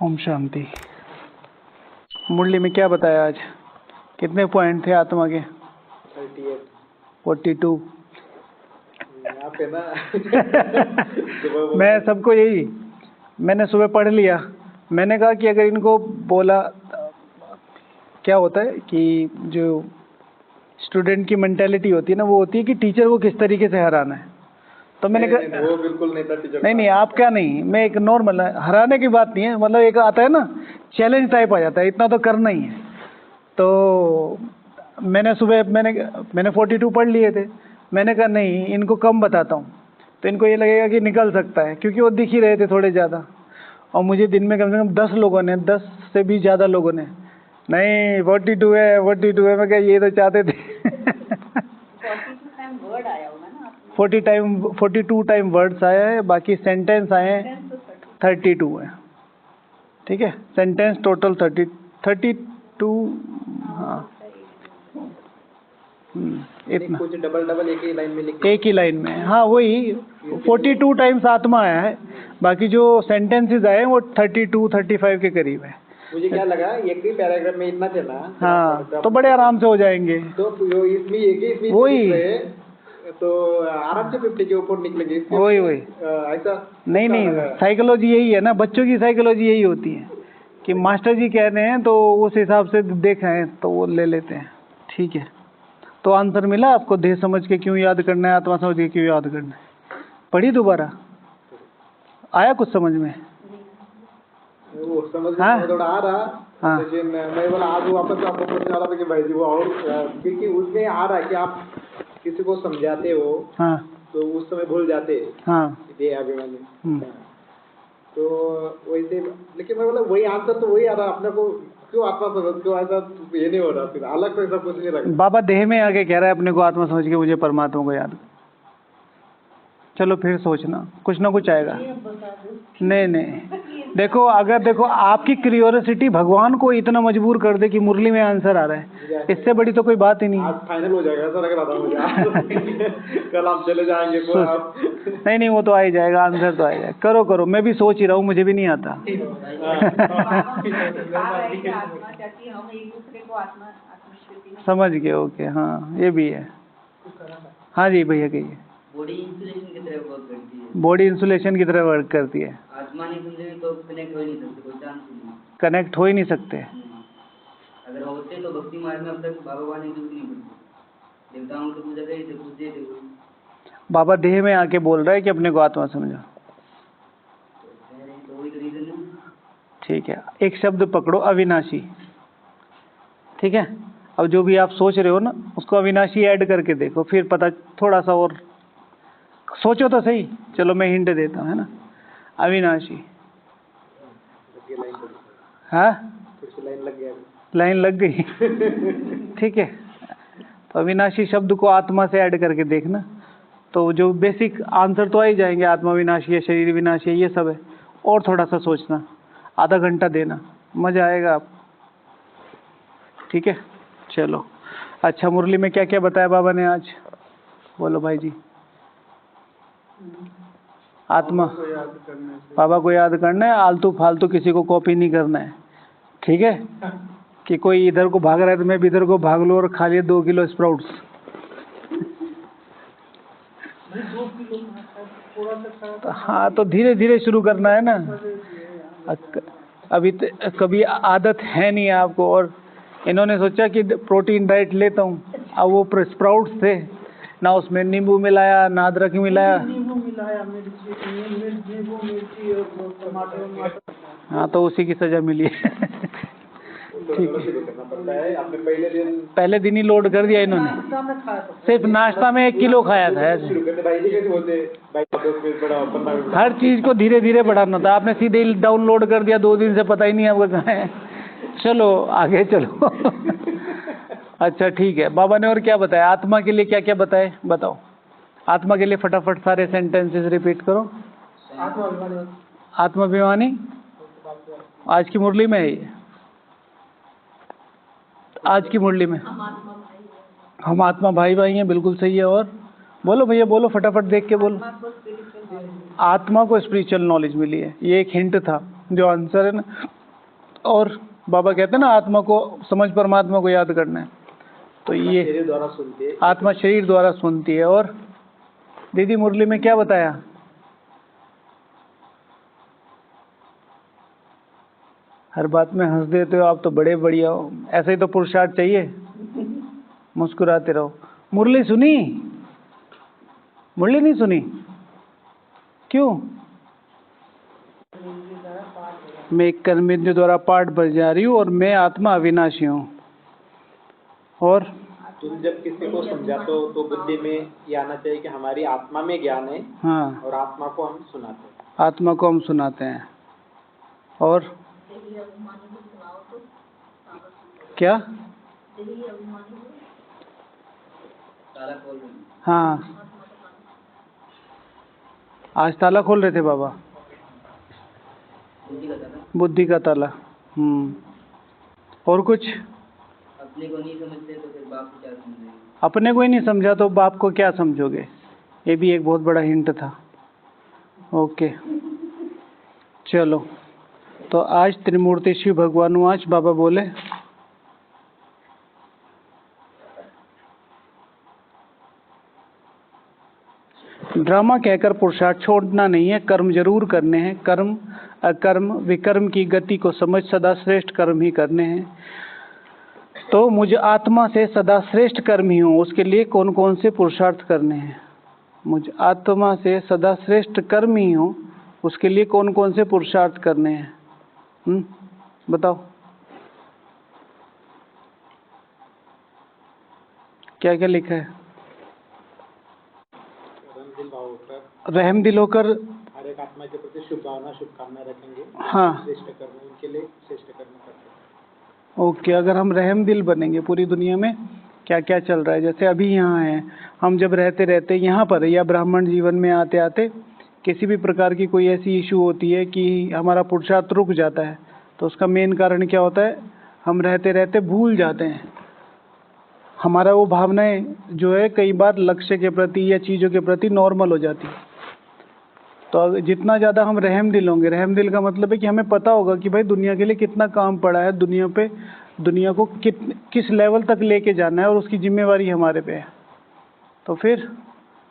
ओम शांति। मुरली में क्या बताया आज? कितने पॉइंट थे आत्मा के? 38 42 यहाँ पे ना मैं सबको यही, मैंने सुबह पढ़ लिया। मैंने कहा कि अगर इनको बोला, क्या होता है कि जो स्टूडेंट की मेंटेलिटी होती है ना, वो होती है कि टीचर को किस तरीके से हराना है। तो मैंने कहा वो बिल्कुल नहीं था टीचर। नहीं, आप क्या नहीं, मैं एक नॉर्मल, हराने की बात नहीं है, मतलब एक आता है ना चैलेंज टाइप आ जाता है, इतना तो करना ही है। तो मैंने सुबह मैंने 42 पढ़ लिए थे। मैंने कहा नहीं, इनको कम बताता हूँ तो इनको ये लगेगा कि निकल सकता है, क्योंकि वो दिख ही रहे थे थोड़े ज़्यादा। और मुझे दिन में कम से कम 10 लोगों ने, 10 से भी ज़्यादा लोगों ने, नहीं 42 है 42 है, मैं क्या ये तो चाहते थे 42 टाइम वर्ड्स आया है, बाकी सेंटेंस आए हैं 32 है। ठीक है, सेंटेंस टोटल 32। हाँ, इतना कुछ डबल एक ही लाइन में लिख, एक ही लाइन में। हाँ वही 42 टाइम्स आत्मा आया है, बाकी जो सेंटेंसेस आए हैं वो 32-35 के करीब है। मुझे क्या लगा एक ही पैराग्राफ में इतना थे ना। हाँ, तो बड़े आराम से हो जाएंगे। तो इसमें एक ही इसमें वही तो आराम से 50 के ऊपर निकलेंगे। वही ऐसा नहीं, साइकोलॉजी यही है ना, बच्चों की साइकोलॉजी यही होती है कि मास्टर जी कह रहे हैं तो उस हिसाब से देखें तो वो ले लेते हैं। ठीक है, तो आंसर मिला आपको? देह समझ के क्यों याद करना है, आत्मा समझ के क्यों याद करना है? पढ़ी दोबारा? आया कुछ समझ में? वो समझ हाँ? में थोड़ा आ रहा। हाँ। लेकिन मैं बोला आज वापस आपको पूछने वाला था कि भाई जी वो और क्योंकि उसमें आ रहा है कि आप किसी को समझाते हो। हाँ। तो उस समय भूल जाते हैं। हाँ। ये अभिमानी। तो वैसे, लेकिन मैं बोला वही आंसर तो वही आ रहा अपने को, क्यों आत्मा समझ, क्यों ऐसा ये नहीं हो रहा, फिर अलग से ऐसा कुछ नहीं लगा। बाबा देह में आके कह रहा है अपने को आत्मा समझ के मुझे परमात्मा को याद। चलो फिर सोचना, कुछ ना कुछ आएगा। नहीं देखो, अगर देखो आपकी क्यूरियोसिटी भगवान को इतना मजबूर कर दे कि मुरली में आंसर आ रहा है, इससे बड़ी तो कोई बात ही नहीं। आज फाइनल हो जाएगा ऐसा लग रहा था मुझे कल हम चले जाएंगे नहीं वो तो आ ही जाएगा, आंसर तो आ जाएगा। करो, मैं भी सोच ही रहा हूँ, मुझे भी नहीं आता समझ गए? ओके, हाँ ये भी है। हाँ जी भैया कहिए। बॉडी इंसुलेशन की तरह वर्क करती है। बॉडी इंसुलेशन की तरह वर्क करती है। आत्मा नहीं समझे तो कनेक्ट हो ही नहीं सकते, कोई चांस ही नहीं। कनेक्ट हो ही नहीं सकते। अगर होते तो भक्ति मार्ग में अब तक बाबा ने कुछ नहीं करते, देवताओं की पूजा करी थे, पूजते थे। बाबा देह में आके बोल रहा है कि अपने को आत्मा समझो। तो वही रीजन है। ठीक है, एक शब्द पकड़ो, अविनाशी। ठीक है, अब जो भी आप सोच रहे हो ना, उसको अविनाशी ऐड करके देखो, फिर पता थोड़ा सा और सोचो तो सही। चलो मैं हिंट देता हूँ, है ना? अविनाशी। हाँ, लाइन लग गई ठीक है, तो अविनाशी शब्द को आत्मा से ऐड करके देखना, तो जो बेसिक आंसर तो आ ही जाएंगे। आत्मा विनाशी है, शरीर विनाशी है, ये सब है। और थोड़ा सा सोचना, आधा घंटा देना, मजा आएगा आप। ठीक है, चलो। अच्छा, मुरली में क्या क्या बताया बाबा ने आज? बोलो भाई जी। आत्मा बाबा को याद करना है, आलतू फालतू किसी को कॉपी नहीं करना है। ठीक है, कि कोई इधर को भाग रहा है तो मैं भी इधर को भाग लूँ और खा लिए 2 किलो स्प्राउट्स। हाँ, तो धीरे धीरे शुरू करना है ना। अभी कभी आदत है नहीं आपको, और इन्होंने सोचा कि प्रोटीन डाइट लेता हूँ, अब वो स्प्राउट्स थे ना, उसमें नींबू मिलाया ना अदरक मिलाया। हाँ, तो उसी की सजा मिली है ठीक है, पहले दिन ही लोड कर दिया इन्होंने। सिर्फ नाश्ता में 1 किलो खाया था। हर चीज को धीरे धीरे बढ़ाना था, आपने सीधे डाउनलोड कर दिया, 2 दिन से पता ही नहीं आपका कहाँ है। चलो आगे चलो अच्छा ठीक है, बाबा ने और क्या बताया? आत्मा के लिए क्या क्या बताए, बताओ। आत्मा के लिए फटाफट सारे सेंटेंसेस रिपीट करो। आत्माभिमानी आज की मुरली में है ये। आज की मुरली में हम आत्मा भाई भाई हैं, बिल्कुल सही है। और बोलो भैया, बोलो फटाफट, देख के बोलो। आत्मा को स्पिरिचुअल नॉलेज मिली है, ये एक हिंट था। जो आंसर है ना। और बाबा कहते हैं ना आत्मा को समझ परमात्मा को याद करना है, तो ये शरीर द्वारा सुनती है, आत्मा शरीर द्वारा सुनती है। और दीदी मुरली में क्या बताया? हर बात में हंस देते हो आप तो, बड़े बढ़िया हो। ऐसे ही तो पुरुषार्थ चाहिए, मुस्कुराते रहो। मुरली सुनी? मुरली नहीं सुनी क्यों? मैं एक कर्मेंद्रिय द्वारा पाठ भर जा रही हूँ और मैं आत्मा अविनाशी हूँ। और तुम जब किसी को समझाते हो तो बुद्धि में ये आना चाहिए कि हमारी आत्मा में ज्ञान है, हाँ, और आत्मा को हम सुनाते हैं। आत्मा को हम सुनाते हैं। और क्या? ताला खोल रहे हैं। हाँ, आज ताला खोल रहे थे बाबा, बुद्धि का ताला। बुद्धि का ताला। और कुछ? अपने को नहीं समझते तो फिर बाप को क्या समझेंगे? अपने को ही नहीं समझा तो बाप को क्या समझोगे? ये भी एक बहुत बड़ा हिंट था। ओके, चलो। तो आज त्रिमूर्ति शिव भगवान आज बाबा बोले ड्रामा कहकर पुरुषार्थ छोड़ना नहीं है, कर्म जरूर करने हैं। कर्म अकर्म विकर्म की गति को समझ सदा श्रेष्ठ कर्म ही करने हैं। तो मुझे आत्मा से सदा श्रेष्ठ कर्म ही हूँ, उसके लिए कौन कौन से पुरुषार्थ करने हैं? मुझे आत्मा से सदा श्रेष्ठ कर्म ही हूँ, उसके लिए कौन कौन से पुरुषार्थ करने हैं? बताओ क्या क्या लिखा है? रहम दिल होकर हर एक आत्मा के प्रति शुभ भावना शुभकामनाएं रखेंगे। हाँ, श्रेष्ठ कर्म उनके लिए श्रेष्ठ कर्म करते हैं। ओके, अगर हम रहम दिल बनेंगे, पूरी दुनिया में क्या क्या चल रहा है, जैसे अभी यहाँ हैं हम, जब रहते रहते यहाँ पर या ब्राह्मण जीवन में आते आते किसी भी प्रकार की कोई ऐसी इशू होती है कि हमारा पुरुषार्थ रुक जाता है, तो उसका मेन कारण क्या होता है? हम रहते रहते भूल जाते हैं। हमारा वो भावनाएं जो है कई बार लक्ष्य के प्रति या चीज़ों के प्रति नॉर्मल हो जाती है। तो जितना ज़्यादा हम रहम दिल होंगे, रहम दिल का मतलब है कि हमें पता होगा कि भाई दुनिया के लिए कितना काम पड़ा है, दुनिया पे दुनिया को किस लेवल तक लेके जाना है और उसकी जिम्मेवारी हमारे पे है, तो फिर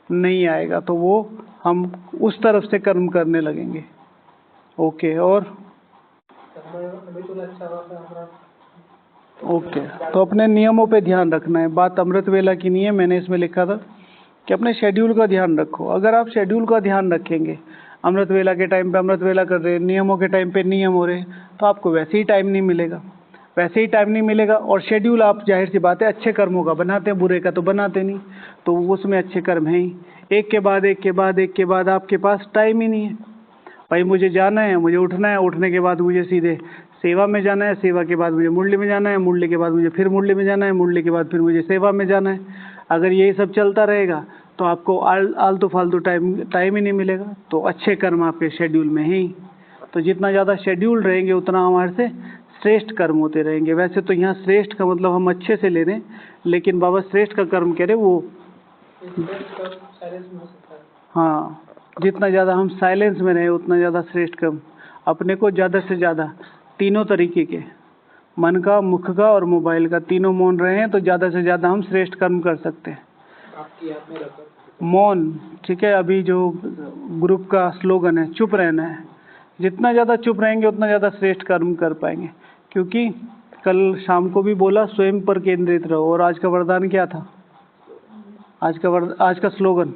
नहीं आएगा, तो वो हम उस तरफ से कर्म करने लगेंगे। ओके, और ओके, तो अपने नियमों पे ध्यान रखना है। बात अमृत वेला की नहीं है, मैंने इसमें लिखा था कि अपने शेड्यूल का ध्यान रखो। अगर आप शेड्यूल का ध्यान रखेंगे, अमृत वेला के टाइम पे अमृत वेला कर रहे हैं, नियमों के टाइम पे नियम हो रहे हैं, तो आपको वैसे ही टाइम नहीं मिलेगा, वैसे ही टाइम नहीं मिलेगा। और शेड्यूल आप जाहिर सी बात है अच्छे कर्मों का बनाते हैं, बुरे का तो बनाते नहीं, तो उसमें अच्छे कर्म हैं ही। एक के बाद एक के बाद एक के बाद आपके पास टाइम ही नहीं है। भाई मुझे जाना है, मुझे उठना है, उठने के बाद मुझे सीधे सेवा में जाना है, सेवा के बाद मुझे मुरली में जाना है, मुरली के बाद मुझे फिर मुरली में जाना है, मुरली के बाद फिर मुझे सेवा में जाना है। अगर यही सब चलता रहेगा तो आपको आलतू फालतू टाइम ही नहीं मिलेगा। तो अच्छे कर्म आपके शेड्यूल में ही, तो जितना ज़्यादा शेड्यूल रहेंगे उतना हमारे से श्रेष्ठ कर्म होते रहेंगे। वैसे तो यहाँ श्रेष्ठ का मतलब हम अच्छे से ले रहे हैं, लेकिन बाबा श्रेष्ठ का कर्म कह रहे वो, हाँ, जितना ज़्यादा हम साइलेंस में रहें उतना ज़्यादा श्रेष्ठ कर्म। अपने को ज़्यादा से ज़्यादा तीनों तरीके के, मन का, मुख का और मोबाइल का, तीनों मौन रहे हैं तो ज़्यादा से ज़्यादा हम श्रेष्ठ कर्म कर सकते हैं। आपकी याद में रखकर मौन, ठीक है। अभी जो ग्रुप का स्लोगन है चुप रहना है, जितना ज़्यादा चुप रहेंगे उतना ज़्यादा श्रेष्ठ कर्म कर पाएंगे। क्योंकि कल शाम को भी बोला स्वयं पर केंद्रित रहो, और आज का वरदान क्या था? आज का स्लोगन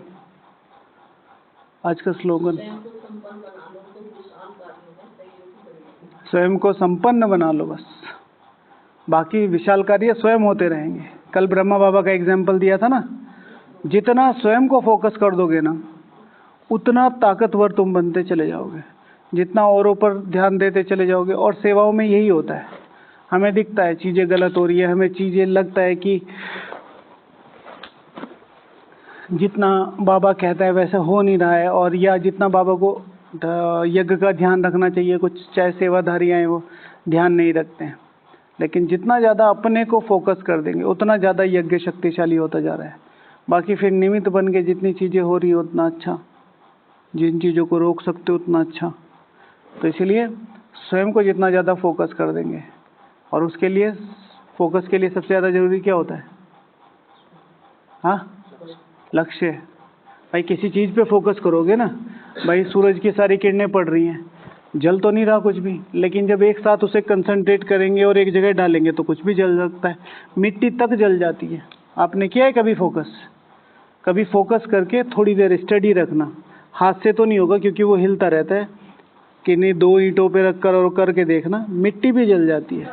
स्वयं को संपन्न बना लो बस, बाकी विशाल कार्य स्वयं होते रहेंगे। कल ब्रह्मा बाबा का एग्जाम्पल दिया था ना, जितना स्वयं को फोकस कर दोगे ना उतना ताकतवर तुम बनते चले जाओगे, जितना औरों पर ध्यान देते चले जाओगे। और सेवाओं में यही होता है, हमें दिखता है चीज़ें गलत हो रही है, हमें चीज़ें लगता है कि जितना बाबा कहता है वैसा हो नहीं रहा है, और या जितना बाबा को यज्ञ का ध्यान रखना चाहिए, कुछ चाहे सेवाधारी आए वो ध्यान नहीं रखते हैं। लेकिन जितना ज़्यादा अपने को फोकस कर देंगे उतना ज़्यादा यज्ञ शक्तिशाली होता जा रहा है। बाकी फिर निमित्त बन के जितनी चीज़ें हो रही है उतना अच्छा, जिन चीज़ों को रोक सकते हो उतना अच्छा। तो इसलिए स्वयं को जितना ज़्यादा फोकस कर देंगे, और उसके लिए फोकस के लिए सबसे ज़्यादा ज़रूरी क्या होता है? हाँ, लक्ष्य। भाई किसी चीज़ पे फोकस करोगे ना, भाई सूरज की सारी किरणें पड़ रही हैं, जल तो नहीं रहा कुछ भी, लेकिन जब एक साथ उसे कंसंट्रेट करेंगे और एक जगह डालेंगे तो कुछ भी जल सकता है। मिट्टी तक जल जाती है। आपने किया है कभी फोकस? कभी फोकस करके थोड़ी देर स्टडी रखना, हाथ से तो नहीं होगा क्योंकि वो हिलता रहता है, कि नहीं 2 ईंटों पे रख कर और करके देखना, मिट्टी भी जल जाती है।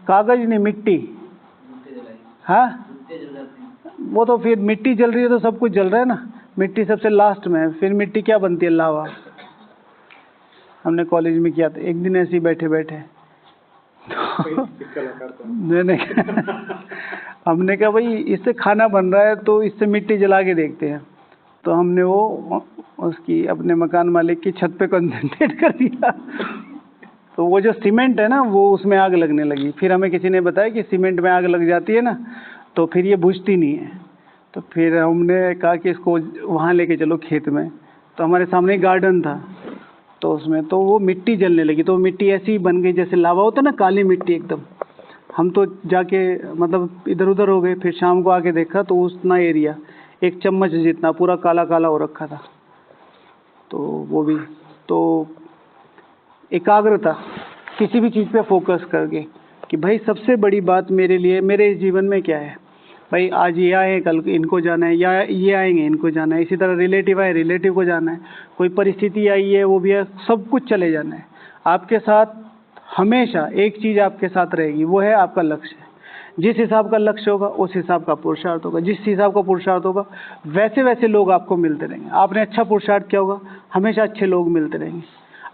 कागज नहीं, मिट्टी। हाँ, वो तो फिर मिट्टी जल रही है तो सब कुछ जल रहा है ना, मिट्टी सबसे लास्ट में है, फिर मिट्टी क्या बनती है? लावा। हमने कॉलेज में किया था एक दिन, ऐसे ही बैठे बैठे मैंने हमने कहा भाई इससे खाना बन रहा है तो इससे मिट्टी जला के देखते हैं, तो हमने वो उसकी अपने मकान मालिक की छत पे कंसंट्रेट कर दिया तो वो जो सीमेंट है ना, वो उसमें आग लगने लगी। फिर हमें किसी ने बताया कि सीमेंट में आग लग जाती है ना तो फिर ये बुझती नहीं है। तो फिर हमने कहा कि इसको वहाँ लेके चलो खेत में, तो हमारे सामने गार्डन था, तो उसमें तो वो मिट्टी जलने लगी, तो वो मिट्टी ऐसी बन गई जैसे लावा होता है ना, काली मिट्टी एकदम। हम तो जाके मतलब इधर उधर हो गए। फिर शाम को आके देखा तो उतना एरिया 1 चम्मच जितना पूरा काला काला हो रखा था। तो वो भी तो एकाग्रता, किसी भी चीज़ पे फोकस करके कि भाई सबसे बड़ी बात मेरे लिए मेरे इस जीवन में क्या है। भाई आज ये आए, कल इनको जाना है, या ये आएंगे इनको जाना है, इसी तरह रिलेटिव आए, रिलेटिव को जाना है, कोई परिस्थिति आई है वो भी है, सब कुछ चले जाना है। आपके साथ हमेशा एक चीज़ आपके साथ रहेगी, वो है आपका लक्ष्य। जिस हिसाब का लक्ष्य होगा उस हिसाब का पुरुषार्थ होगा, जिस हिसाब का पुरुषार्थ होगा वैसे वैसे लोग आपको मिलते रहेंगे। आपने अच्छा पुरुषार्थ किया होगा, हमेशा अच्छे लोग मिलते रहेंगे।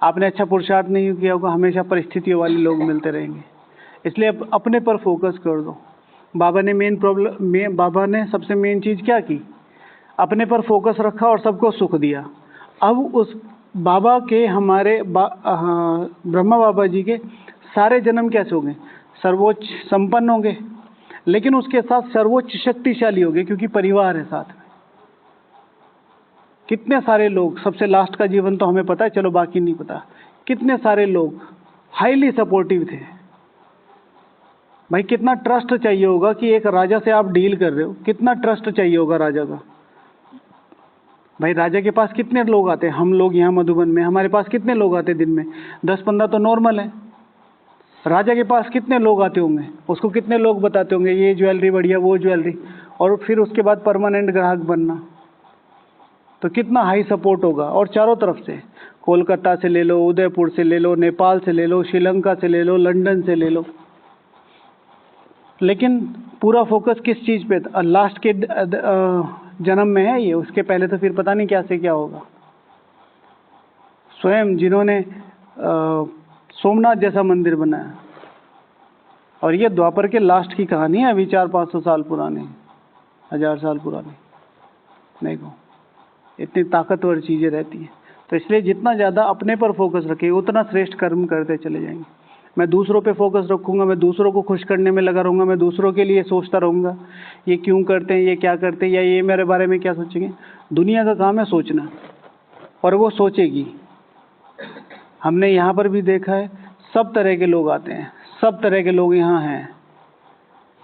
आपने अच्छा पुरुषार्थ नहीं किया होगा, हमेशा परिस्थितियों वाले लोग मिलते रहेंगे। इसलिए अपने पर फोकस कर दो। बाबा ने बाबा ने सबसे मेन चीज़ क्या की? अपने पर फोकस रखा और सबको सुख दिया। अब उस बाबा के हमारे ब्रह्मा बाबा जी के सारे जन्म कैसे होंगे? सर्वोच्च संपन्न होंगे, लेकिन उसके साथ सर्वोच्च शक्तिशाली होंगे, क्योंकि परिवार है साथ में। कितने सारे लोग, सबसे लास्ट का जीवन तो हमें पता है, चलो बाकी नहीं पता, कितने सारे लोग हाईली सपोर्टिव थे। भाई कितना ट्रस्ट चाहिए होगा कि एक राजा से आप डील कर रहे हो, कितना ट्रस्ट चाहिए होगा राजा का। भाई राजा के पास कितने लोग आते हैं? हम लोग यहाँ मधुबन में हमारे पास कितने लोग आते हैं दिन में? 10-15 तो नॉर्मल है। राजा के पास कितने लोग आते होंगे? उसको कितने लोग बताते होंगे ये ज्वेलरी बढ़िया, वो ज्वेलरी, और फिर उसके बाद परमानेंट ग्राहक बनना। तो कितना हाई सपोर्ट होगा। और चारों तरफ से, कोलकाता से ले लो, उदयपुर से ले लो, नेपाल से ले लो, श्रीलंका से ले लो, लंदन से ले लो, लेकिन पूरा फोकस किस चीज़ पे था? लास्ट के जन्म में है ये, उसके पहले तो फिर पता नहीं क्या से क्या होगा। स्वयं जिन्होंने सोमनाथ जैसा मंदिर बनाया, और ये द्वापर के लास्ट की कहानी है, अभी 400-500 साल पुरानी, 1000 साल पुरानी। देखो इतनी ताकतवर चीज़ें रहती हैं। तो इसलिए जितना ज़्यादा अपने पर फोकस रखेंगे उतना श्रेष्ठ कर्म करते चले जाएंगे। मैं दूसरों पे फोकस रखूँगा, मैं दूसरों को खुश करने में लगा रहूँगा, मैं दूसरों के लिए सोचता रहूँगा, ये क्यों करते हैं, ये क्या करते हैं, या ये मेरे बारे में क्या सोचेंगे। दुनिया का काम है सोचना, और वो सोचेगी। हमने यहाँ पर भी देखा है, सब तरह के लोग आते हैं, सब तरह के लोग यहाँ हैं।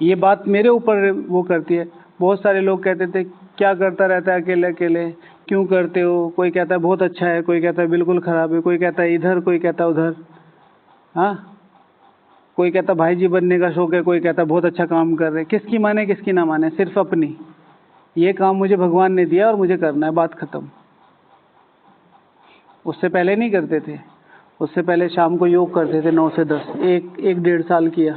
ये बात मेरे ऊपर वो करती है। बहुत सारे लोग कहते थे क्या करता रहता है अकेले अकेले, क्यों करते हो? कोई कहता है बहुत अच्छा है, कोई कहता है बिल्कुल ख़राब है, कोई कहता है इधर, कोई कहता है उधर। हाँ, कोई कहता भाई जी बनने का शौक है, कोई कहता बहुत अच्छा काम कर रहे। किसकी माने किसकी ना माने, सिर्फ अपनी। ये काम मुझे भगवान ने दिया और मुझे करना है, बात खत्म। उससे पहले नहीं करते थे। उससे पहले शाम को योग करते थे 9 से 10, 1-1.5 साल किया।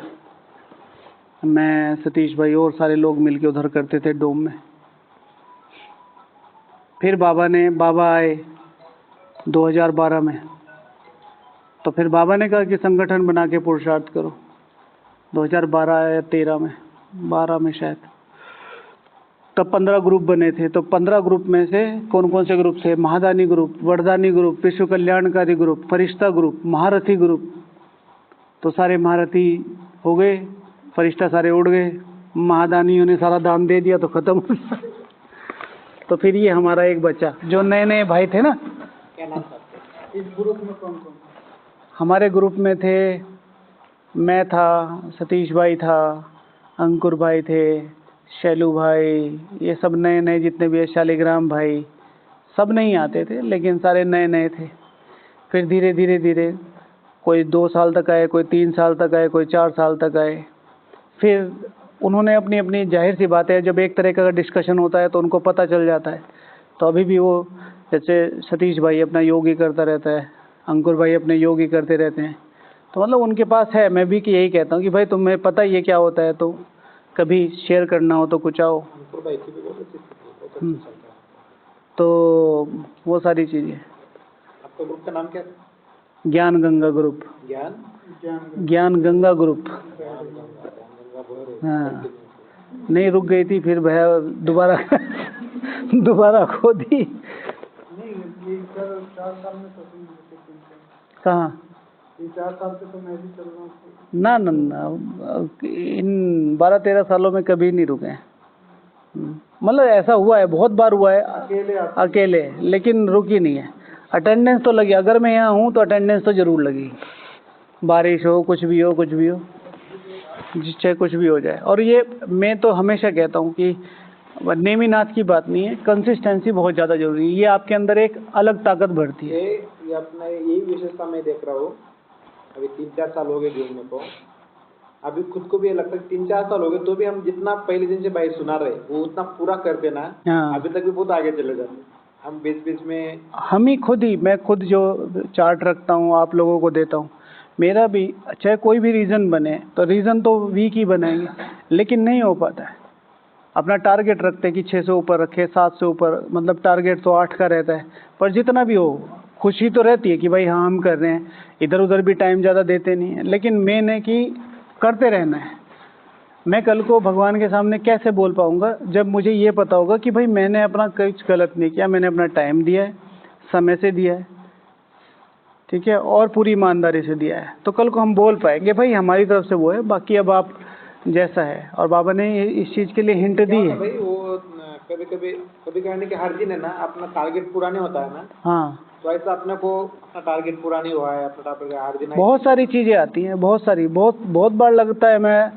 मैं, सतीश भाई और सारे लोग मिलके उधर करते थे डोम में। फिर बाबा आए 2012 में, तो फिर बाबा ने कहा कि संगठन बना के पुरुषार्थ करो। 2012 या 13 में, 12 में शायद, तब 15 ग्रुप बने थे। तो 15 ग्रुप में से कौन कौन से ग्रुप थे? महादानी ग्रुप, वरदानी ग्रुप, विश्व कल्याणकारी ग्रुप, फरिश्ता ग्रुप, महारथी ग्रुप। तो सारे महारथी हो गए, फरिश्ता सारे उड़ गए, महादानियों ने सारा दान दे दिया तो खत्म हो गया। तो फिर ये हमारा एक बच्चा, जो नए नए भाई थे ना। क्या नाम था इस ग्रुप में? कौन कौन? हमारे ग्रुप में थे, मैं था, सतीश भाई था, अंकुर भाई थे, शैलू भाई, ये सब नए नए जितने भी है, शालिग्राम भाई, सब नहीं आते थे लेकिन सारे नए नए थे। फिर धीरे धीरे धीरे कोई 2 साल तक आए, कोई 3 साल तक आए, कोई 4 साल तक आए। फिर उन्होंने अपनी अपनी, जाहिर सी बात है, जब एक तरह का डिस्कशन होता है तो उनको पता चल जाता है। तो अभी भी वो, जैसे सतीश भाई अपना योग ही करता रहता है, अंकुर भाई अपने योग ही करते रहते हैं, तो मतलब उनके पास है। मैं भी कि यही कहता हूँ कि भाई तुम्हें पता ही है क्या होता है, तो कभी शेयर करना हो तो कुछ आओ। तो वो सारी चीज़ें। आपका ग्रुप का नाम क्या है? ज्ञान गंगा ग्रुप। ज्ञान गंगा ग्रुप। हाँ, नहीं रुक गई थी, फिर भैया दोबारा दोबारा खो दी। कहाँ? 4 साल से तो मैं भी चल रहा हूँ। ना ना ना, इन 12-13 सालों में कभी नहीं रुके हैं। मतलब ऐसा हुआ है, बहुत बार हुआ है अकेले, लेकिन रुकी नहीं है। अटेंडेंस तो लगी, अगर मैं यहाँ हूँ तो अटेंडेंस तो ज़रूर लगी, बारिश हो, कुछ भी हो, कुछ भी हो, चाहे कुछ भी हो जाए। और ये मैं तो हमेशा कहता हूँ कि नेमीनाथ की बात नहीं है, कंसिस्टेंसी बहुत ज़्यादा जरूरी है। ये आपके अंदर एक अलग ताकत भरती है। ये अपना यही विशेषता मैं देख रहा हूँ। अभी 3-4 साल हो गए जुड़ने को, अभी खुद को भी लगता है 3-4 साल हो गए तो भी हम जितना पहले दिन से भाई सुना रहे वो उतना पूरा करते ना। हाँ। अभी तक भी बहुत आगे चले जाते। हम बीच बीच में हम ही खुद ही, मैं खुद जो चार्ट रखता हूँ आप लोगों को देता हूँ, मेरा भी, चाहे कोई भी रीज़न बने तो रीज़न तो वीक ही बनाएंगे, लेकिन नहीं हो पाता है। अपना टारगेट रखते हैं कि 6 से ऊपर रखे, 7 से ऊपर, मतलब टारगेट तो 8 का रहता है, पर जितना भी हो खुशी तो रहती है कि भाई हाँ हम कर रहे हैं। इधर उधर भी टाइम ज़्यादा देते नहीं हैं, लेकिन मेन है कि करते रहना है। मैं कल को भगवान के सामने कैसे बोल पाऊँगा जब मुझे ये पता होगा कि भाई मैंने अपना कुछ गलत नहीं किया, मैंने अपना टाइम दिया है, समय से दिया है, ठीक है, और पूरी ईमानदारी से दिया है, तो कल को हम बोल पाएंगे भाई हमारी तरफ से वो है, बाकी अब आप जैसा है। और बाबा ने इस चीज़ के लिए हिंट दी है भाई। वो कभी कहने कि हर दिन है ना, अपना टारगेट पूरा नहीं होता है ना। हाँ, तो ऐसा अपने को अपना टारगेट पूरा नहीं हुआ है, अपना टारगेट हर दिन बहुत सारी चीज़ें आती हैं, बहुत सारी, बहुत बार लगता है मैं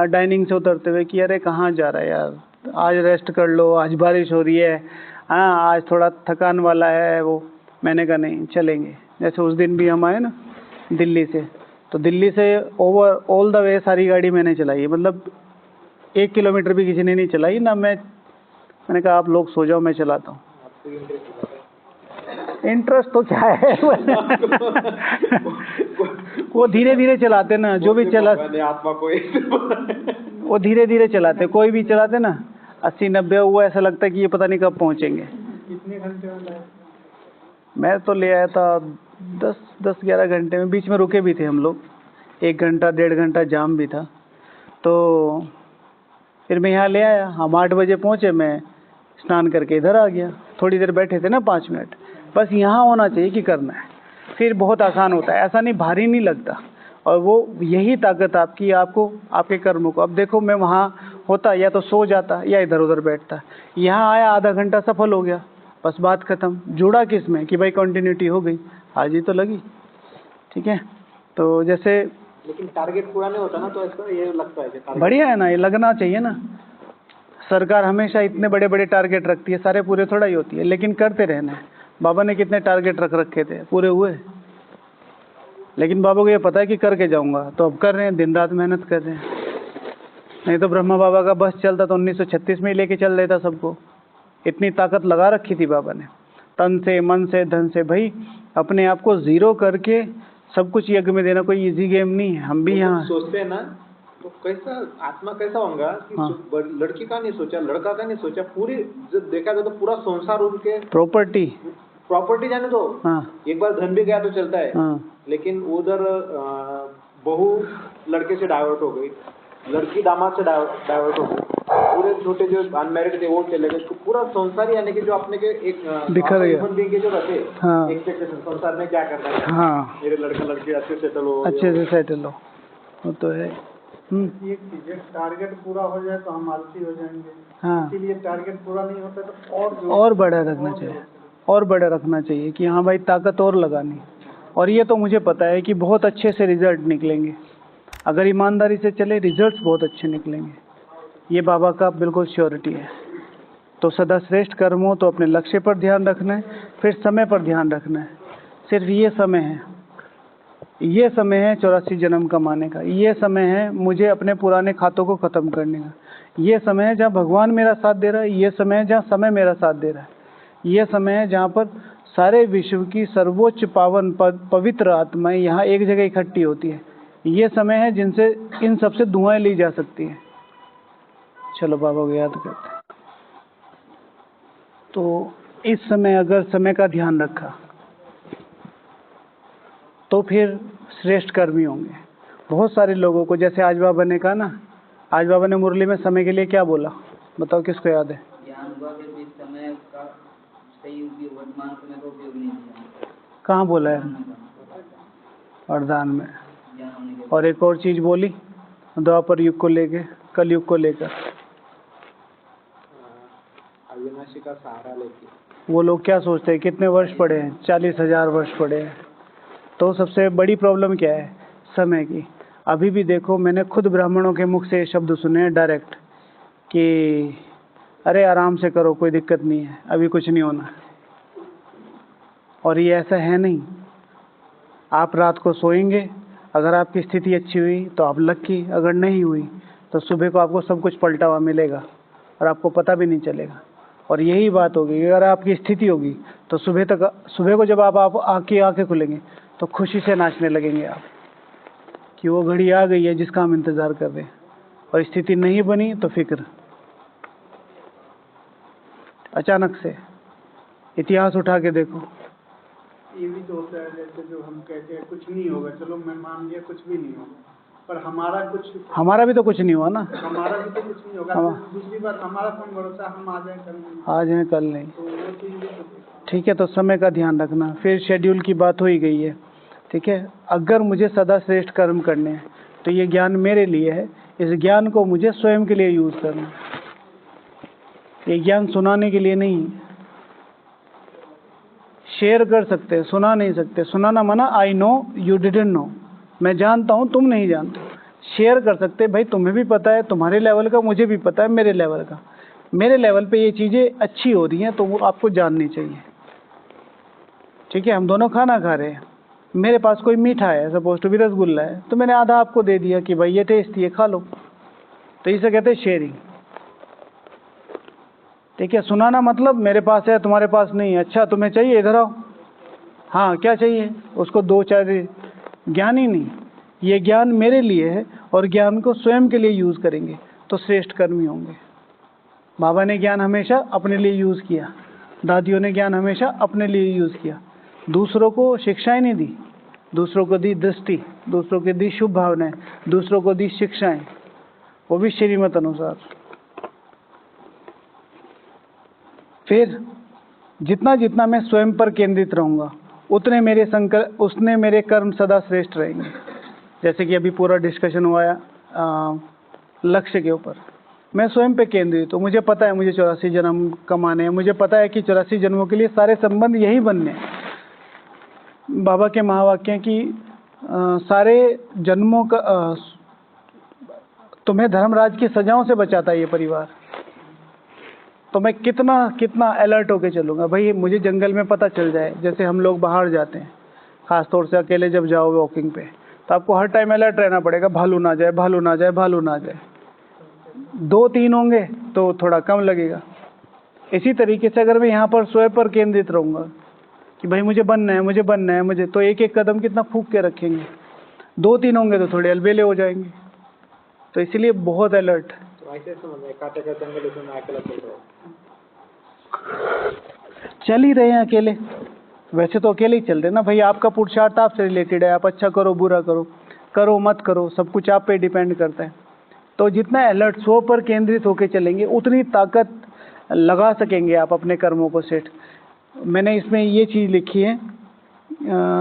डाइनिंग से उतरते हुए कि अरे कहाँ जा रहा है यार, आज रेस्ट कर लो, आज बारिश हो रही है, हाँ आज थोड़ा थकान वाला है वो। मैंने कहा नहीं, चलेंगे। जैसे उस दिन भी हम आए ना दिल्ली से, तो दिल्ली से ओवर ऑल द वे सारी गाड़ी मैंने चलाई है, मतलब 1 किलोमीटर भी किसी ने नहीं चलाई ना। मैंने कहा आप लोग सो जाओ, मैं चलाता हूँ। इंटरेस्ट तो क्या है वो धीरे धीरे चलाते ना, जो भी चला आत्मा को वो धीरे धीरे चलाते, कोई भी चलाते ना 80-90 हुआ, ऐसा लगता है कि ये पता नहीं कब पहुँचेंगे। कितने घंटे में? मैं तो ले आया था 10-11 घंटे में, बीच में रुके भी थे हम लोग, 1 घंटा 1.5 घंटा जाम भी था। तो फिर मैं यहाँ ले आया, हम 8 बजे पहुँचे, मैं स्नान करके इधर आ गया। थोड़ी देर बैठे थे ना, 5 मिनट, बस यहाँ होना चाहिए कि करना है, फिर बहुत आसान होता है, ऐसा नहीं, भारी नहीं लगता। और वो यही ताकत आपकी, आपको आपके कर्मों को। अब देखो मैं वहाँ होता या तो सो जाता या इधर उधर बैठता, यहाँ आया आधा घंटा सफल हो गया, बस बात खत्म। जुड़ा किस में कि भाई कंटिन्यूटी हो गई, हाजिरी तो लगी, ठीक है। तो जैसे लेकिन टारगेट पूरा नहीं होता ना, तो ऐसा ये लगता है कि बढ़िया है ना, ये लगना चाहिए ना। सरकार हमेशा इतने बड़े बड़े टारगेट रखती है, सारे पूरे थोड़ा ही होती है, लेकिन करते रहना है। बाबा ने कितने टारगेट रख रखे थे, पूरे हुए, लेकिन बाबा को ये पता है कि करके जाऊंगा, तो अब कर रहे हैं, दिन रात मेहनत कर रहे हैं। नहीं तो ब्रह्मा बाबा का बस चलता तो 1936 में ही लेके चल देता सबको। इतनी ताकत लगा रखी थी बाबा ने, तन से, मन से, धन से। भाई अपने आप को जीरो करके सब कुछ यज्ञ में देना कोई इजी गेम नहीं है। हम भी यहाँ सोचते हैं ना, तो कैसा आत्मा कैसा होगा कि हाँ। लड़की का नहीं सोचा, लड़का का नहीं सोचा, पूरी जब देखा जाए तो पूरा संसार उनके प्रॉपर्टी जाने दो। हाँ। एक बार धन भी गया तो चलता है, हाँ। लेकिन उधर बहू लड़के से डाइवर्ट हो गई, लड़की दामाद से डाइवर्ट हो गई, पूरे छोटे जो अनमैरिड थे वो चले गए, तो पूरा संसार यानी कि जो अपने के एक बिखर गया, ह्यूमन बीइंग के जो रहते हाँ। एक्सपेक्टेशन संसार में क्या करना है, हाँ। मेरे लड़का लड़की अच्छे से सेटल हो, अच्छे से सेटल हो, वो तो है। एक चीज है, टारगेट पूरा हो जाए तो हम आलसी हो जाएंगे। हाँ। इसीलिए टारगेट पूरा नहीं होता तो और बड़ा रखना चाहिए, और बड़ा रखना चाहिए कि हाँ भाई ताकत और लगानी, और ये तो मुझे पता है कि बहुत अच्छे से रिजल्ट निकलेंगे। अगर ईमानदारी से चले रिजल्ट्स बहुत अच्छे निकलेंगे, ये बाबा का बिल्कुल श्योरिटी है। तो सदा श्रेष्ठ कर्म हो तो अपने लक्ष्य पर ध्यान रखना है, फिर समय पर ध्यान रखना है। सिर्फ ये समय है, ये समय है 84 जन्म कमाने का, ये समय है मुझे अपने पुराने खातों को ख़त्म करने का, ये समय है जहाँ भगवान मेरा साथ दे रहा है, ये समय है जहाँ समय मेरा साथ दे रहा है, ये समय है जहाँ पर सारे विश्व की सर्वोच्च पावन पवित्र आत्माएं यहाँ एक जगह इकट्ठी होती है। ये समय है जिनसे इन सबसे दुआएं ली जा सकती हैं। चलो बाबा को याद करते हैं। तो इस समय अगर समय का ध्यान रखा तो फिर श्रेष्ठ कर्मी होंगे। बहुत सारे लोगों को, जैसे आज बाबा ने कहा ना, आज बाबा ने मुरली में समय के लिए क्या बोला, बताओ किसको याद है? ज्ञान हुआ कि इस समय का सही उपयोग, वर्तमान समय का उपयोग नहीं किया। कहाँ बोला है? वरदान में। और एक और चीज़ बोली द्वापर युग को लेके, कल युग को लेकर, अविनाशी का सहारा लेके। वो लोग क्या सोचते हैं कितने वर्ष पड़े हैं? 40,000 वर्ष पड़े हैं। तो सबसे बड़ी प्रॉब्लम क्या है? समय की। अभी भी देखो, मैंने खुद ब्राह्मणों के मुख से ये शब्द सुने हैं डायरेक्ट कि अरे आराम से करो, कोई दिक्कत नहीं है, अभी कुछ नहीं होना। और ये ऐसा है नहीं। आप रात को सोएंगे, अगर आपकी स्थिति अच्छी हुई तो आप लक्की, अगर नहीं हुई तो सुबह को आपको सब कुछ पलटा हुआ मिलेगा और आपको पता भी नहीं चलेगा। और यही बात होगी, अगर आपकी स्थिति होगी तो सुबह को जब आप आंखें खुलेंगे तो खुशी से नाचने लगेंगे आप कि वो घड़ी आ गई है जिसका हम इंतज़ार कर रहे हैं। और स्थिति नहीं बनी तो फिक्र। अचानक से इतिहास उठा के देखो। ये भी तो होता है, जैसे जो हम कहते हैं कुछ नहीं होगा, चलो मैं मान लिया कुछ भी नहीं होगा, पर हमारा भी तो कुछ नहीं हुआ ना। हमारा भी तो कुछ नहीं होगा। दूसरी बात, हमारा कौन भरोसा हम आ जाए कल नहीं, आज है कल नहीं। तो वो चीज़ ठीक है, तो समय का ध्यान रखना। फिर शेड्यूल की बात हो ही गई है, ठीक है। अगर मुझे सदा श्रेष्ठ कर्म करने हैं तो ये ज्ञान मेरे लिए है, इस ज्ञान को मुझे स्वयं के लिए यूज़ करना है। ये ज्ञान सुनाने के लिए नहीं। शेयर कर सकते हैं, सुना नहीं सकते। सुनाना माना I know you didn't know, मैं जानता हूँ तुम नहीं जानते। शेयर कर सकते, भाई तुम्हें भी पता है तुम्हारे लेवल का, मुझे भी पता है मेरे लेवल का। मेरे लेवल पे ये चीज़ें अच्छी हो रही हैं तो वो आपको जाननी चाहिए, ठीक है। हम दोनों खाना खा रहे हैं, मेरे पास कोई मीठा है, सपोज टू भी रसगुल्ला है, तो मैंने आधा आपको दे दिया कि भाई ये टेस्टी है, खा लो। तो इसे कहते हैं शेयरिंग, ठीक है। सुनाना मतलब मेरे पास है तुम्हारे पास नहीं है, अच्छा तुम्हें चाहिए इधर आओ, हाँ क्या चाहिए, उसको दो चार। ज्ञान ही नहीं, ये ज्ञान मेरे लिए है और ज्ञान को स्वयं के लिए यूज़ करेंगे तो श्रेष्ठ कर्मी होंगे। बाबा ने ज्ञान हमेशा अपने लिए यूज़ किया, दादियों ने ज्ञान हमेशा अपने लिए यूज़ किया। दूसरों को शिक्षाएं नहीं दी, दूसरों को दी दृष्टि, दूसरों को दी शुभ भावनाएं, दूसरों को दी शिक्षाएं, वो भी श्रीमत अनुसार। फिर जितना जितना मैं स्वयं पर केंद्रित रहूँगा उतने मेरे कर्म सदा श्रेष्ठ रहेंगे। जैसे कि अभी पूरा डिस्कशन हुआ है लक्ष्य के ऊपर, मैं स्वयं पे केंद्रित हूँ। मुझे पता है मुझे 84 जन्म कमाने हैं, मुझे पता है कि 84 जन्मों के लिए सारे संबंध यही बनने हैं। बाबा के महावाक्य की सारे जन्मों का तुम्हें धर्मराज की सजाओं से बचाता है ये परिवार। तो मैं कितना अलर्ट होके चलूँगा। भाई मुझे जंगल में पता चल जाए, जैसे हम लोग बाहर जाते हैं, ख़ास तौर से अकेले जब जाओ वॉकिंग पे, तो आपको हर टाइम अलर्ट रहना पड़ेगा, भालू ना जाए, भालू ना जाए, भालू ना जाए। 2-3 होंगे तो थोड़ा कम लगेगा। इसी तरीके से अगर मैं यहाँ पर स्वयं पर केंद्रित रहूँगा कि भाई मुझे बनना है, मुझे बनना है, मुझे, तो एक एक कदम कितना फूंक के रखेंगे। 2-3 होंगे तो थोड़े अलबेले हो जाएंगे। तो इसीलिए बहुत अलर्ट। तो ऐसे समझ में काटे का जंगल उसमें अकेला चल रहा है, चल ही रहे हैं अकेले। वैसे तो अकेले ही चल रहे ना भाई, आपका पुरुषार्थ आपसे रिलेटेड है। आप अच्छा करो बुरा करो, करो मत करो, सब कुछ आप पे डिपेंड करता है। तो जितना अलर्ट स्व पर केंद्रित होकर चलेंगे उतनी ताकत लगा सकेंगे आप अपने कर्मों को सेट। मैंने इसमें ये चीज़ लिखी है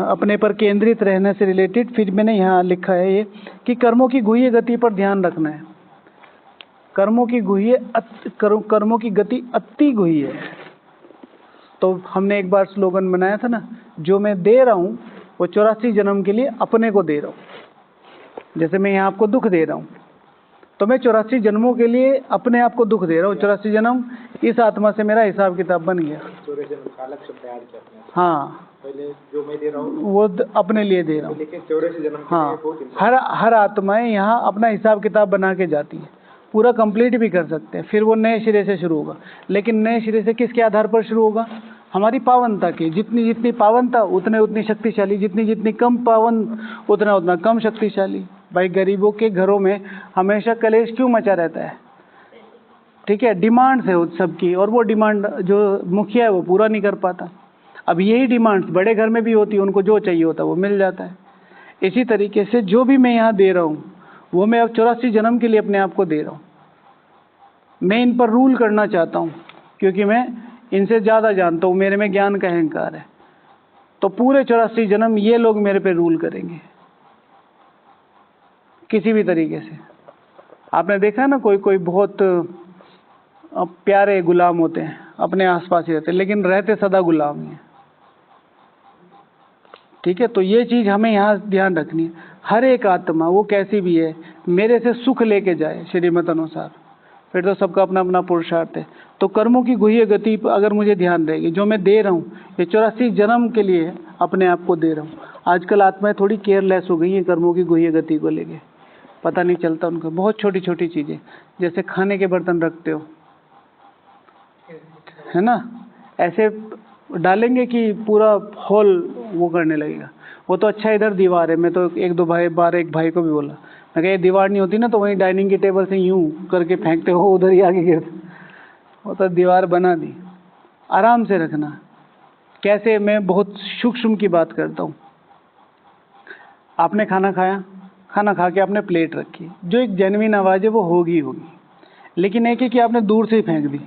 अपने पर केंद्रित रहने से रिलेटेड। फिर मैंने यहाँ लिखा है ये कि कर्मों की गुह्य गति पर ध्यान रखना है। कर्मों की गति अति गुह्य है। तो हमने एक बार स्लोगन बनाया था ना, जो मैं दे रहा हूँ वो 84 जन्म के लिए अपने को दे रहा हूँ। जैसे मैं यहाँ आपको दुख दे रहा हूँ, तो मैं 84 जन्मों के लिए अपने आप को दुख दे रहा हूँ। 84 जन्म इस आत्मा से मेरा हिसाब किताब बन गया। 84 जन्म का अलग शब्द ऐड किया आपने। हाँ, पहले जो मैं दे रहा हूँ वो अपने लिए दे रहा हूँ। लेकिन 84 जन्म के हाँ, लिए बहुत important हर आत्माएं यहाँ अपना हिसाब किताब बना के जाती है, पूरा कंप्लीट भी कर सकते हैं, फिर वो नए सिरे से शुरू होगा। लेकिन नए सिरे से किसके आधार पर शुरू होगा? हमारी पावनता की। जितनी जितनी पावनता उतने उतनी शक्तिशाली, जितनी जितनी कम पावन उतना उतना कम शक्तिशाली। भाई गरीबों के घरों में हमेशा कलेश क्यों मचा रहता है? ठीक है, डिमांड्स है सबकी, और वो डिमांड जो मुखिया है वो पूरा नहीं कर पाता। अब यही डिमांड्स बड़े घर में भी होती है, उनको जो चाहिए होता है वो मिल जाता है। इसी तरीके से जो भी मैं यहाँ दे रहा हूँ वो मैं अब 84 जन्म के लिए अपने आप को दे रहा हूँ। मैं इन पर रूल करना चाहता हूँ क्योंकि मैं इनसे ज़्यादा जानता हूँ, मेरे में ज्ञान का अहंकार है। तो पूरे 84 जन्म ये लोग मेरे पे रूल करेंगे किसी भी तरीके से। आपने देखा ना, कोई कोई बहुत प्यारे गुलाम होते हैं, अपने आसपास ही रहते हैं, लेकिन रहते सदा गुलाम ही हैं। ठीक है, तो ये चीज़ हमें यहाँ ध्यान रखनी है। हर एक आत्मा वो कैसी भी है मेरे से सुख लेके जाए श्रीमत अनुसार, फिर तो सबका अपना अपना पुरुषार्थ है। तो कर्मों की गुह्य गति पर अगर मुझे ध्यान रहेगी, जो मैं दे रहा हूँ ये 84 जन्म के लिए अपने आप को दे रहा हूँ। आजकल आत्माएं थोड़ी केयरलेस हो गई हैं कर्मों की गुह्य गति को लेके, पता नहीं चलता उनका। बहुत छोटी छोटी चीज़ें, जैसे खाने के बर्तन रखते हो, है ना, ऐसे डालेंगे कि पूरा हॉल वो करने लगेगा। वो तो अच्छा इधर दीवार है, मैं तो एक भाई को भी बोला, मैं कहा ये दीवार नहीं होती ना तो वहीं डाइनिंग की टेबल से यूं करके फेंकते हो, उधर ही आगे गिरते। वो तो दीवार बना दी। आराम से रखना। कैसे? मैं बहुत सूक्ष्म की बात करता हूँ। आपने खाना खाया, खाना खा के आपने प्लेट रखी, जो एक जेन्युइन आवाज़ है वो होगी होगी, लेकिन एक है कि आपने दूर से ही फेंक दी।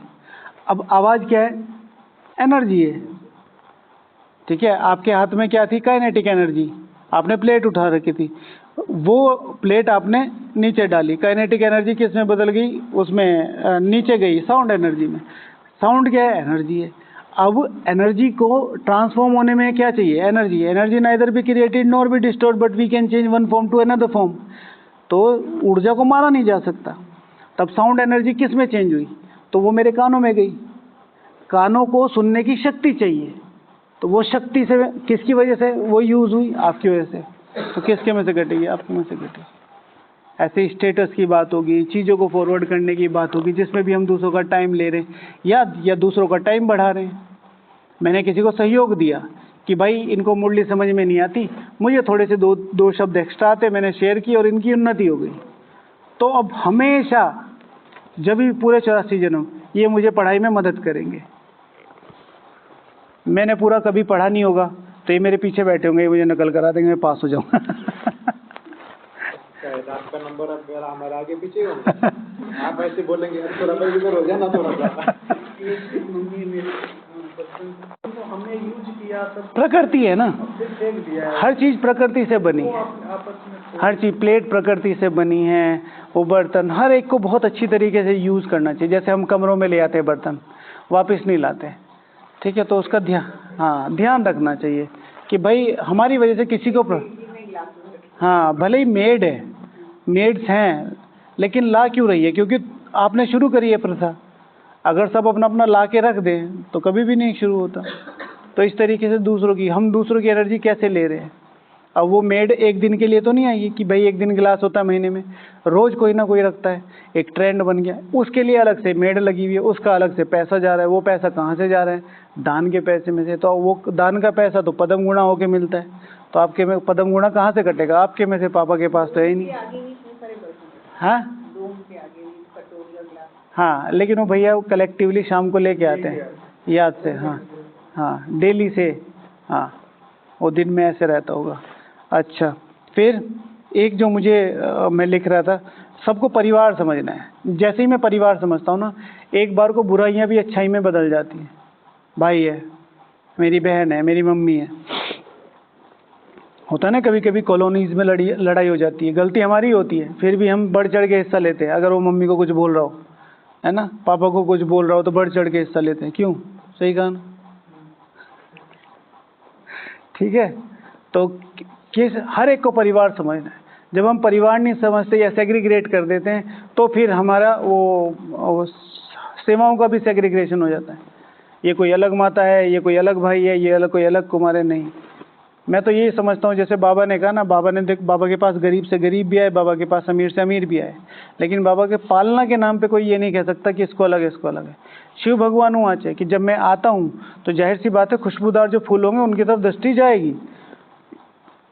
अब आवाज़ क्या है? एनर्जी है। ठीक है, आपके हाथ में क्या थी? Kinetic energy. आपने प्लेट उठा रखी थी, वो प्लेट आपने नीचे डाली, काइनेटिक एनर्जी किस में बदल गई? उसमें नीचे गई, साउंड एनर्जी में। साउंड क्या है? एनर्जी है। अब एनर्जी को ट्रांसफॉर्म होने में क्या चाहिए? Energy. Energy neither be created nor be distort but we can change one form to another form. तो ऊर्जा को मारा नहीं जा सकता। तब साउंड एनर्जी किस में चेंज हुई? तो वो मेरे कानों में गई। कानों को सुनने की शक्ति चाहिए, तो वो शक्ति से किसकी वजह से वो यूज़ हुई? आपकी वजह से। तो किसके में से घटेगी? आपके में से घटेगी। ऐसे स्टेटस की बात होगी, चीज़ों को फॉरवर्ड करने की बात होगी, जिसमें भी हम दूसरों का टाइम ले रहे हैं या दूसरों का टाइम बढ़ा रहे हैं। मैंने किसी को सहयोग दिया कि भाई इनको मुरली समझ में नहीं आती, मुझे थोड़े से दो शब्द एक्स्ट्रा आते, मैंने शेयर की और इनकी उन्नति हो गई। तो अब हमेशा जब भी पूरे 84 जन्म ये मुझे पढ़ाई में मदद करेंगे। मैंने पूरा कभी पढ़ा नहीं होगा तो ये मेरे पीछे बैठे होंगे, ये मुझे नकल करा देंगे, मैं पास हो जाऊंगा। आपका नंबर अब मेरा हमारे आगे पीछे होगा। आप ऐसे बोलेंगे थोड़ा भाई इधर हो जाना थोड़ा सा। हमने यूज किया सब प्रकृति है ना, फेंक दिया है। हर चीज़ प्रकृति से बनी है। हर चीज़, प्लेट प्रकृति से बनी है, वो बर्तन, हर एक को बहुत अच्छी तरीके से यूज़ करना चाहिए। जैसे हम कमरों में ले आते हैं बर्तन, वापस नहीं लाते। ठीक है, तो उसका ध्यान रखना चाहिए कि भाई हमारी वजह से किसी को भले ही मेड है, मेड्स हैं, लेकिन ला क्यों रही है? क्योंकि आपने शुरू करी है प्रथा। अगर सब अपना अपना ला के रख दें तो कभी भी नहीं शुरू होता। तो इस तरीके से हम दूसरों की एनर्जी कैसे ले रहे हैं? अब वो मेड एक दिन के लिए तो नहीं आएगी कि भाई एक दिन गिलास होता है महीने में, रोज कोई ना कोई रखता है, एक ट्रेंड बन गया, उसके लिए अलग से मेड लगी हुई है, उसका अलग से पैसा जा रहा है। वो पैसा कहाँ से जा रहा है? दान के पैसे में से। तो वो दान का पैसा तो पदम गुणा होके मिलता है, तो आपके में पदम गुणा कहाँ से कटेगा? आपके में से, पापा के पास तो है ही नहीं। हाँ, लेकिन वो भैया वो कलेक्टिवली शाम को लेके आते हैं याद से। हाँ, डेली से। हाँ, वो दिन में ऐसे रहता होगा। अच्छा, फिर एक जो मुझे मैं लिख रहा था, सबको परिवार समझना है। जैसे ही मैं परिवार समझता हूँ ना, एक बार को बुराइयाँ भी अच्छाई में बदल जाती हैं। भाई है, मेरी बहन है, मेरी मम्मी है। होता है ना कभी कभी कॉलोनीज में लड़ाई हो जाती है, गलती हमारी होती है, फिर भी हम बढ़ चढ़ के हिस्सा लेते हैं। अगर वो मम्मी को कुछ बोल रहा हो, है ना, पापा को कुछ बोल रहा हो, तो बढ़ चढ़ के हिस्सा लेते हैं। क्यों? सही कहा ना? ठीक है। तो किस हर एक को परिवार समझना है। जब हम परिवार नहीं समझते या सेग्रीगेट कर देते हैं तो फिर हमारा वो सेवाओं का भी सेग्रीगेशन हो जाता है। ये कोई अलग माता है, ये कोई अलग भाई है, ये अलग कोई अलग कुमार है, नहीं। मैं तो यही समझता हूँ, जैसे बाबा ने कहा ना, बाबा ने देख, बाबा के पास गरीब से गरीब भी आए, बाबा के पास अमीर से अमीर भी आए, लेकिन बाबा के पालना के नाम पे कोई ये नहीं कह सकता कि इसको अलग है, इसको अलग है। शिव भगवान वहाँ है कि जब मैं आता हूँ तो जाहिर सी बात है खुशबूदार जो फूल होंगे उनकी तरफ दृष्टि जाएगी,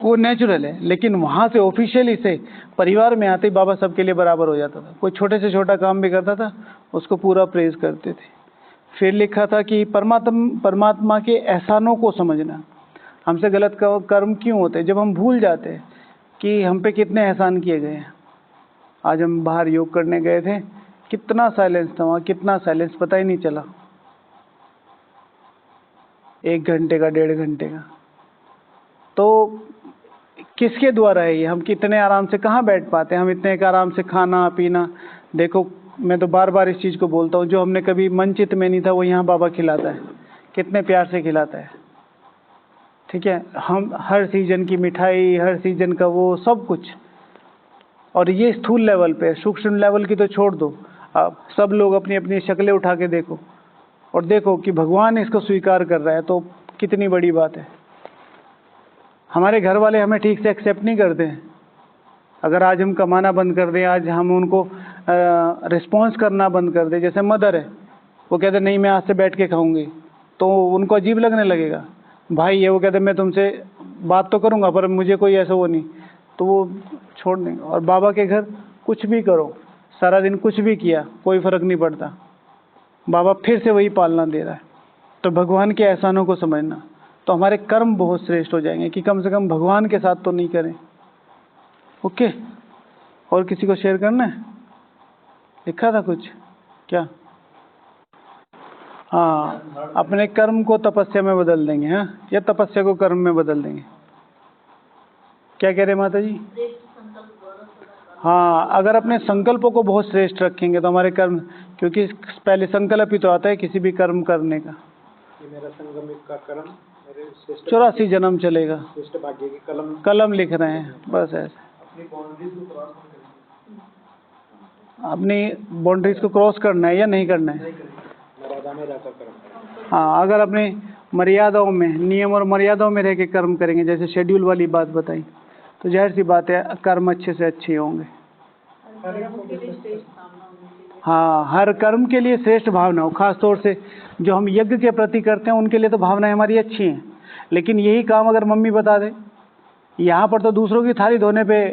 वो नेचुरल है। लेकिन वहाँ से ऑफिशियली से परिवार में आते ही बाबा सबके लिए बराबर हो जाता था। कोई छोटे से छोटा काम भी करता था उसको पूरा प्रेज करते थे। फिर लिखा था कि परमात्मा के एहसानों को समझना। हमसे गलत कर्म क्यों होते हैं? जब हम भूल जाते हैं कि हम पे कितने एहसान किए गए हैं। आज हम बाहर योग करने गए थे, कितना साइलेंस था वहाँ, कितना साइलेंस, पता ही नहीं चला। 1 घंटे का, 1.5 घंटे का। तो किसके द्वारा है ये? हम कितने आराम से कहाँ बैठ पाते हैं? हम इतने एक आराम से खाना पीना। देखो, मैं तो बार बार इस चीज़ को बोलता हूँ, जो हमने कभी मन चित में नहीं था वो यहाँ बाबा खिलाता है, कितने प्यार से खिलाता है। ठीक है, हम हर सीजन की मिठाई, हर सीजन का वो सब कुछ। और ये स्थूल लेवल पे, सूक्ष्म लेवल की तो छोड़ दो, आप सब लोग अपनी अपनी शक्लें उठा के देखो और देखो कि भगवान इसको स्वीकार कर रहा है, तो कितनी बड़ी बात है। हमारे घर वाले हमें ठीक से एक्सेप्ट नहीं करते हैं। अगर आज हम कमाना बंद कर दें, आज हम उनको रिस्पॉन्स करना बंद कर दें, जैसे मदर है, वो कहते नहीं मैं आज से बैठ के खाऊंगी, तो उनको अजीब लगने लगेगा। भाई है, वो कहते मैं तुमसे बात तो करूंगा पर मुझे कोई ऐसा वो नहीं, तो वो छोड़ देंगे। और बाबा के घर कुछ भी करो, सारा दिन कुछ भी किया, कोई फर्क नहीं पड़ता, बाबा फिर से वही पालना दे रहा है। तो भगवान के एहसानों को समझना, तो हमारे कर्म बहुत श्रेष्ठ हो जाएंगे कि कम से कम भगवान के साथ तो नहीं करें। ओके, और किसी को शेयर करना है? लिखा था कुछ क्या? हाँ, अपने कर्म को तपस्या में बदल देंगे, हाँ, या तपस्या को कर्म में बदल देंगे। क्या कह रहे माता जी? हाँ, अगर अपने संकल्पों को बहुत श्रेष्ठ रखेंगे तो हमारे कर्म, क्योंकि पहले संकल्प ही तो आता है किसी भी कर्म करने का। ये मेरा संगम का कर्म 84 जन्म चलेगा, श्रेष्ठ भाग्य की कलम लिख रहे हैं, बस ऐसे। अपनी बाउंड्रीज को क्रॉस करना है या नहीं करना है? मर्यादा में रहकर कर्म। हाँ, अगर अपनी मर्यादाओं में, नियम और मर्यादाओं में रह के कर्म करेंगे, जैसे शेड्यूल वाली बात बताई, तो जाहिर सी बात है कर्म अच्छे से अच्छे होंगे। हाँ, हर कर्म के लिए श्रेष्ठ भावना हो। खास तौर से जो हम यज्ञ के प्रति करते हैं उनके लिए तो भावनाएं हमारी अच्छी हैं, लेकिन यही काम अगर मम्मी बता दे, यहाँ पर तो दूसरों की थाली धोने पे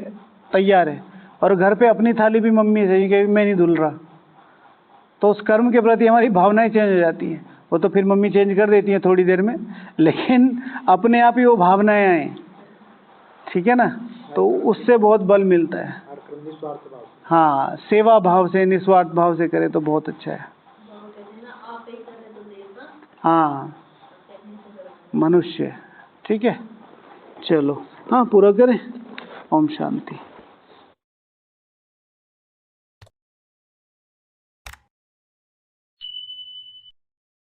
तैयार है और घर पे अपनी थाली भी मम्मी से कि मैं नहीं धुल रहा, तो उस कर्म के प्रति हमारी भावनाएं चेंज हो जाती हैं। वो तो फिर मम्मी चेंज कर देती हैं थोड़ी देर में, लेकिन अपने आप ही वो भावनाएं आए, ठीक है ना, तो उससे बहुत बल मिलता है। हाँ, सेवा भाव से, निस्वार्थ भाव से करे तो बहुत अच्छा है। हाँ, मनुष्य, ठीक है, चलो, हाँ, पूरा करें। ओम शांति।